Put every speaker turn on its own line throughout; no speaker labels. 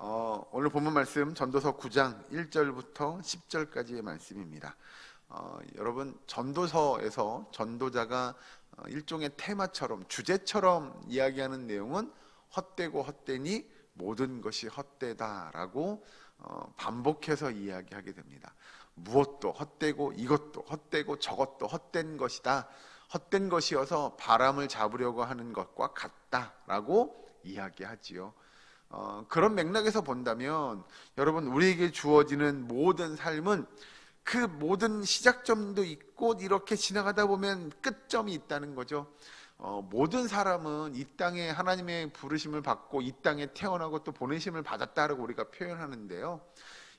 오늘 본문 말씀 전도서 9장 1절부터 10절까지의 말씀입니다. 여러분, 전도서에서 전도자가 일종의 테마처럼, 주제처럼 이야기하는 내용은 헛되고 헛되니 모든 것이 헛되다라고 반복해서 이야기하게 됩니다. 무엇도 헛되고 이것도 헛되고 저것도 헛된 것이다. 헛된 것이어서 바람을 잡으려고 하는 것과 같다라고 이야기하지요. 그런 맥락에서 본다면 여러분, 우리에게 주어지는 모든 삶은 그 모든 시작점도 있고 이렇게 지나가다 보면 끝점이 있다는 거죠. 모든 사람은 이 땅에 하나님의 부르심을 받고 이 땅에 태어나고 또 보내심을 받았다라고 우리가 표현하는데요,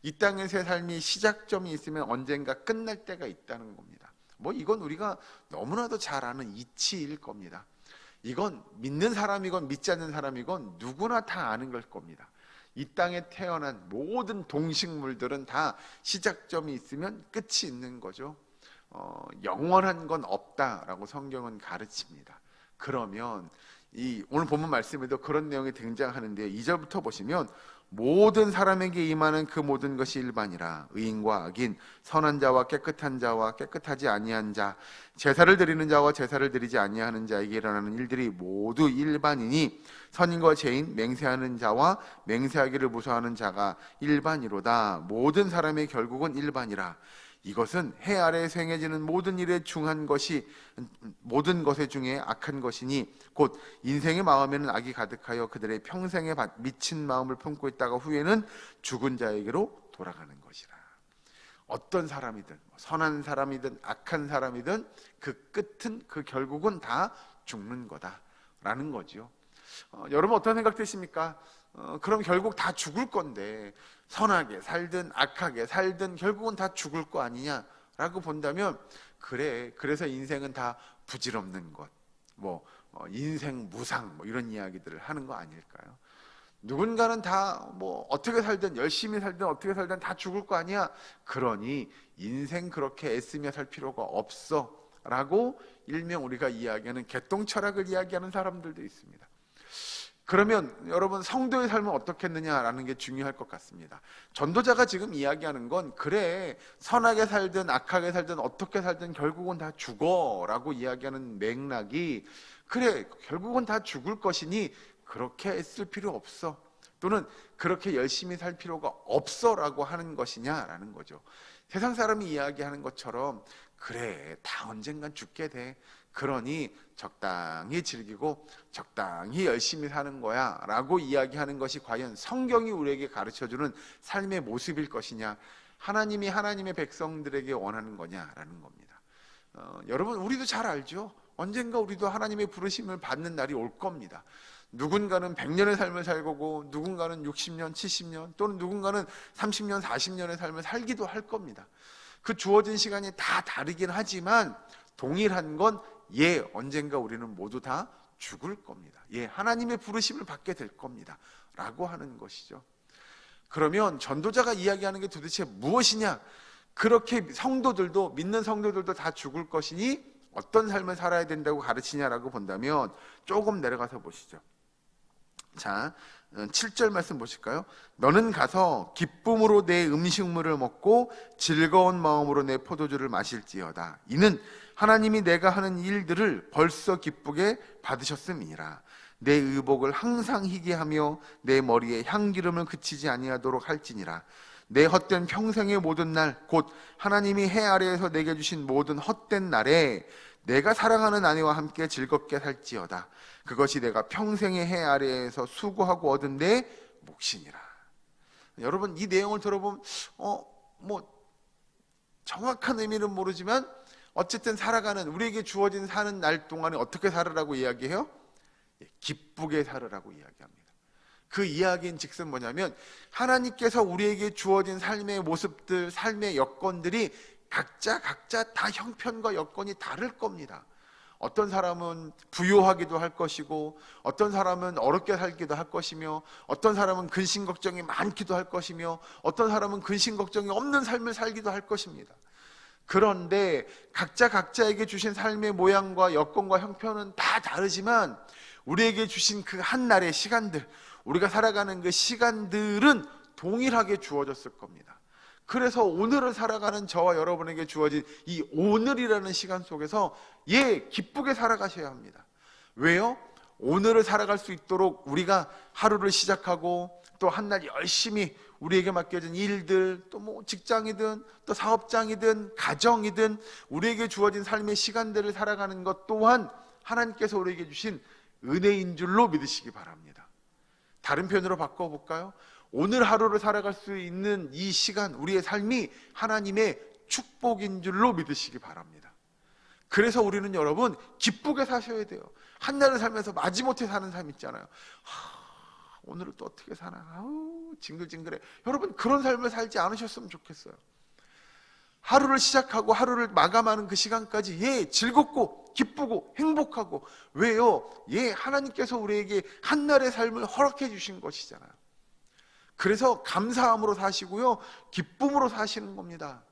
이 땅에서의 삶이 시작점이 있으면 언젠가 끝날 때가 있다는 겁니다. 이건 우리가 너무나도 잘 아는 이치일 겁니다. 이건 믿는 사람이건 믿지 않는 사람이건 누구나 다 아는 걸 겁니다. 이 땅에 태어난 모든 동식물들은 다 시작점이 있으면 끝이 있는 거죠. 영원한 건 없다라고 성경은 가르칩니다. 그러면 오늘 본문 말씀에도 그런 내용이 등장하는데 2절부터 보시면 모든 사람에게 임하는 그 모든 것이 일반이라. 의인과 악인, 선한 자와 깨끗한 자와 깨끗하지 아니한 자, 제사를 드리는 자와 제사를 드리지 아니하는 자에게 일어나는 일들이 모두 일반이니 선인과 죄인, 맹세하는 자와 맹세하기를 무서워하는 자가 일반이로다. 모든 사람의 결국은 일반이라. 이것은 해 아래에서 행해지는 모든 일에 중한 것이 모든 것의 중에 악한 것이니 곧 인생의 마음에는 악이 가득하여 그들의 평생에 미친 마음을 품고 있다가 후에는 죽은 자에게로 돌아가는 것이라. 어떤 사람이든 선한 사람이든 악한 사람이든 그 끝은, 그 결국은 다 죽는 거다라는 거죠. 여러분, 어떤 생각 드십니까? 그럼 결국 다 죽을 건데 선하게 살든 악하게 살든 결국은 다 죽을 거 아니냐라고 본다면, 그래서 인생은 다 부질없는 것, 인생 무상 이런 이야기들을 하는 거 아닐까요? 누군가는 다 어떻게 살든 열심히 살든 어떻게 살든 다 죽을 거 아니야. 그러니 인생 그렇게 애쓰며 살 필요가 없어 라고 일명 우리가 이야기하는 개똥 철학을 이야기하는 사람들도 있습니다. 그러면 여러분, 성도의 삶은 어떻겠느냐라는 게 중요할 것 같습니다. 전도자가 지금 이야기하는 건 선하게 살든 악하게 살든 어떻게 살든 결국은 다 죽어라고 이야기하는 맥락이, 결국은 다 죽을 것이니 그렇게 애쓸 필요 없어, 또는 그렇게 열심히 살 필요가 없어라고 하는 것이냐라는 거죠. 세상 사람이 이야기하는 것처럼 다 언젠간 죽게 돼, 그러니 적당히 즐기고 적당히 열심히 사는 거야 라고 이야기하는 것이 과연 성경이 우리에게 가르쳐주는 삶의 모습일 것이냐, 하나님이 하나님의 백성들에게 원하는 거냐라는 겁니다. 여러분, 우리도 잘 알죠. 언젠가 우리도 하나님의 부르심을 받는 날이 올 겁니다. 누군가는 100년의 삶을 살고 누군가는 60년, 70년, 또는 누군가는 30년, 40년의 삶을 살기도 할 겁니다. 그 주어진 시간이 다 다르긴 하지만 동일한 건 언젠가 우리는 모두 다 죽을 겁니다. 하나님의 부르심을 받게 될 겁니다 라고 하는 것이죠. 그러면 전도자가 이야기하는 게 도대체 무엇이냐? 그렇게 믿는 성도들도 다 죽을 것이니 어떤 삶을 살아야 된다고 가르치냐라고 본다면 조금 내려가서 보시죠. 자, 7절 말씀 보실까요? 너는 가서 기쁨으로 내 음식물을 먹고 즐거운 마음으로 내 포도주를 마실지어다. 이는 하나님이 내가 하는 일들을 벌써 기쁘게 받으셨음이니라. 내 의복을 항상 희게 하며 내 머리에 향기름을 그치지 아니하도록 할지니라. 내 헛된 평생의 모든 날, 곧 하나님이 해 아래에서 내게 주신 모든 헛된 날에 내가 사랑하는 아내와 함께 즐겁게 살지어다. 그것이 내가 평생의 해 아래에서 수고하고 얻은 내 몫이니라. 여러분, 이 내용을 들어보면 정확한 의미는 모르지만 어쨌든 우리에게 주어진 사는 날 동안에 어떻게 살으라고 이야기해요? 기쁘게 살으라고 이야기합니다. 그 이야기인 즉슨 뭐냐면, 하나님께서 우리에게 주어진 삶의 모습들, 삶의 여건들이 각자 다 형편과 여건이 다를 겁니다. 어떤 사람은 부유하기도 할 것이고, 어떤 사람은 어렵게 살기도 할 것이며, 어떤 사람은 근심 걱정이 많기도 할 것이며, 어떤 사람은 근심 걱정이 없는 삶을 살기도 할 것입니다. 그런데 각자에게 주신 삶의 모양과 여건과 형편은 다 다르지만 우리에게 주신 그 한날의 시간들, 우리가 살아가는 그 시간들은 동일하게 주어졌을 겁니다. 그래서 오늘을 살아가는 저와 여러분에게 주어진 이 오늘이라는 시간 속에서 기쁘게 살아가셔야 합니다. 왜요? 오늘을 살아갈 수 있도록 우리가 하루를 시작하고 또 한날 열심히 우리에게 맡겨진 일들, 또 뭐 직장이든 또 사업장이든 가정이든 우리에게 주어진 삶의 시간들을 살아가는 것 또한 하나님께서 우리에게 주신 은혜인 줄로 믿으시기 바랍니다. 다른 표현으로 바꿔볼까요? 오늘 하루를 살아갈 수 있는 이 시간, 우리의 삶이 하나님의 축복인 줄로 믿으시기 바랍니다. 그래서 우리는 여러분 기쁘게 사셔야 돼요. 한날을 살면서 마지못해 사는 삶 있잖아요. 오늘을 또 어떻게 사나, 징글징글해. 여러분 그런 삶을 살지 않으셨으면 좋겠어요. 하루를 시작하고 하루를 마감하는 그 시간까지 즐겁고 기쁘고 행복하고. 왜요? 하나님께서 우리에게 한날의 삶을 허락해 주신 것이잖아요. 그래서 감사함으로 사시고요, 기쁨으로 사시는 겁니다.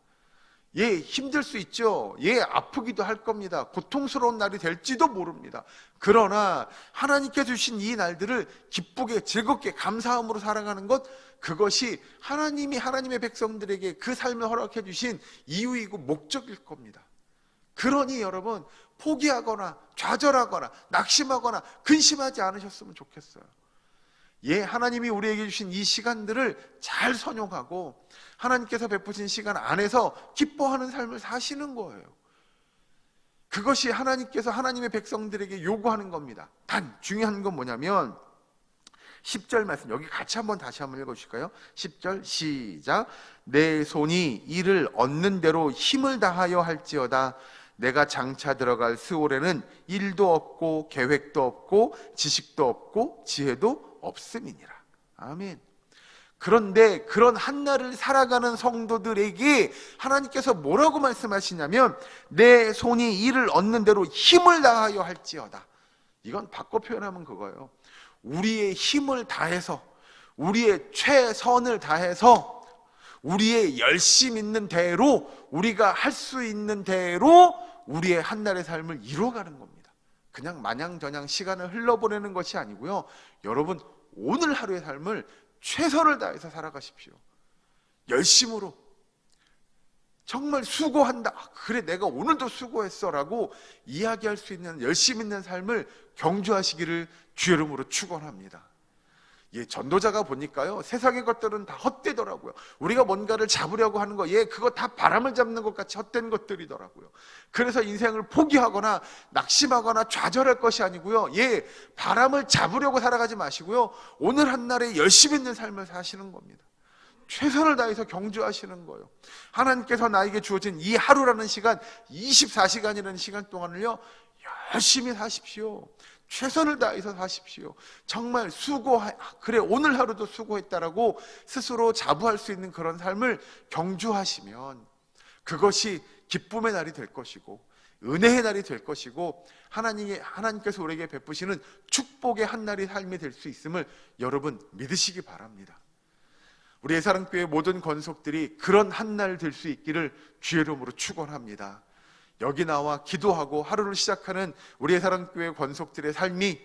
힘들 수 있죠. 아프기도 할 겁니다. 고통스러운 날이 될지도 모릅니다. 그러나 하나님께서 주신 이 날들을 기쁘게 즐겁게 감사함으로 살아가는 것, 그것이 하나님이 하나님의 백성들에게 그 삶을 허락해 주신 이유이고 목적일 겁니다. 그러니 여러분 포기하거나 좌절하거나 낙심하거나 근심하지 않으셨으면 좋겠어요. 하나님이 우리에게 주신 이 시간들을 잘 선용하고 하나님께서 베푸신 시간 안에서 기뻐하는 삶을 사시는 거예요. 그것이 하나님께서 하나님의 백성들에게 요구하는 겁니다. 단 중요한 건 뭐냐면 10절 말씀, 여기 같이 다시 한번 읽어주실까요? 10절 시작. 내 손이 이를 얻는 대로 힘을 다하여 할지어다. 내가 장차 들어갈 스올에는 일도 없고 계획도 없고 지식도 없고 지혜도 없음이니라. 아멘. 그런데 그런 한날을 살아가는 성도들에게 하나님께서 뭐라고 말씀하시냐면 내 손이 이를 얻는 대로 힘을 다하여 할지어다. 이건 바꿔 표현하면 그거예요. 우리의 힘을 다해서, 우리의 최선을 다해서, 우리의 열심 있는 대로, 우리가 할 수 있는 대로 우리의 한날의 삶을 이루어가는 겁니다. 그냥 마냥저냥 시간을 흘러보내는 것이 아니고요, 여러분 오늘 하루의 삶을 최선을 다해서 살아가십시오. 열심으로, 정말 수고한다, 그래 내가 오늘도 수고했어 라고 이야기할 수 있는 열심 있는 삶을 경주하시기를 주의 이름으로 축원합니다. 전도자가 보니까요, 세상의 것들은 다 헛되더라고요. 우리가 뭔가를 잡으려고 하는 거, 그거 다 바람을 잡는 것 같이 헛된 것들이더라고요. 그래서 인생을 포기하거나 낙심하거나 좌절할 것이 아니고요, 바람을 잡으려고 살아가지 마시고요, 오늘 한날에 열심 있는 삶을 사시는 겁니다. 최선을 다해서 경주하시는 거예요. 하나님께서 나에게 주어진 이 하루라는 시간, 24시간이라는 시간 동안을요, 열심히 사십시오. 최선을 다해서 사십시오. 정말 그래 오늘 하루도 수고했다라고 스스로 자부할 수 있는 그런 삶을 경주하시면 그것이 기쁨의 날이 될 것이고 은혜의 날이 될 것이고 하나님께서 우리에게 베푸시는 축복의 한날의 삶이 될 수 있음을 여러분 믿으시기 바랍니다. 우리 예사랑교회 모든 권속들이 그런 한날 될 수 있기를 주의 이름으로 축원합니다. 여기 나와 기도하고 하루를 시작하는 우리 예사랑교회 권속들의 삶이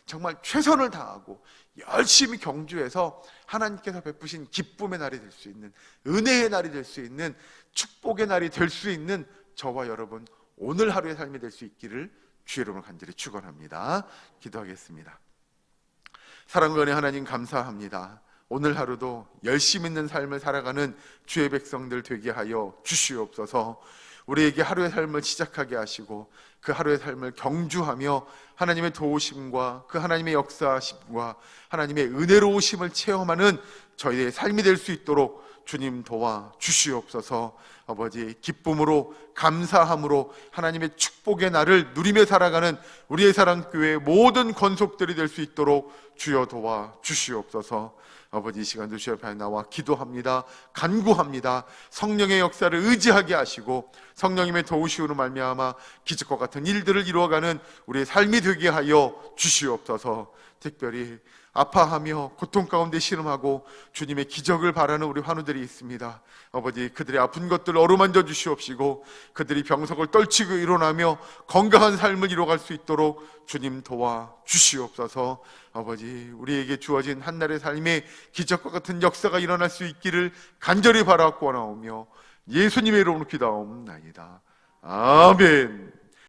정말 최선을 다하고 열심히 경주해서 하나님께서 베푸신 기쁨의 날이 될 수 있는, 은혜의 날이 될 수 있는, 축복의 날이 될 수 있는 저와 여러분 오늘 하루의 삶이 될 수 있기를 주의 이름으로 간절히 축원합니다. 기도하겠습니다. 사랑과 은혜 하나님 감사합니다. 오늘 하루도 열심 있는 삶을 살아가는 주의 백성들 되게 하여 주시옵소서. 우리에게 하루의 삶을 시작하게 하시고 그 하루의 삶을 경주하며 하나님의 도우심과 그 하나님의 역사하심과 하나님의 은혜로우심을 체험하는 저희의 삶이 될 수 있도록 주님 도와 주시옵소서. 아버지, 기쁨으로 감사함으로 하나님의 축복의 날을 누리며 살아가는 우리의 사랑교회의 모든 권속들이 될 수 있도록 주여 도와 주시옵소서. 아버지, 이 시간도 주여 앞에 나와 기도합니다. 간구합니다. 성령의 역사를 의지하게 하시고 성령님의 도우시오로 말미암아 기적과 같은 일들을 이루어가는 우리의 삶이 되게 하여 주시옵소서. 특별히 아파하며 고통 가운데 신음하고 주님의 기적을 바라는 우리 환우들이 있습니다. 아버지, 그들의 아픈 것들 어루만져 주시옵시고 그들이 병석을 떨치고 일어나며 건강한 삶을 이뤄갈 수 있도록 주님 도와 주시옵소서. 아버지, 우리에게 주어진 한날의 삶에 기적과 같은 역사가 일어날 수 있기를 간절히 바라고 나오며 예수님의 이름으로 기도하옵나이다. 아멘.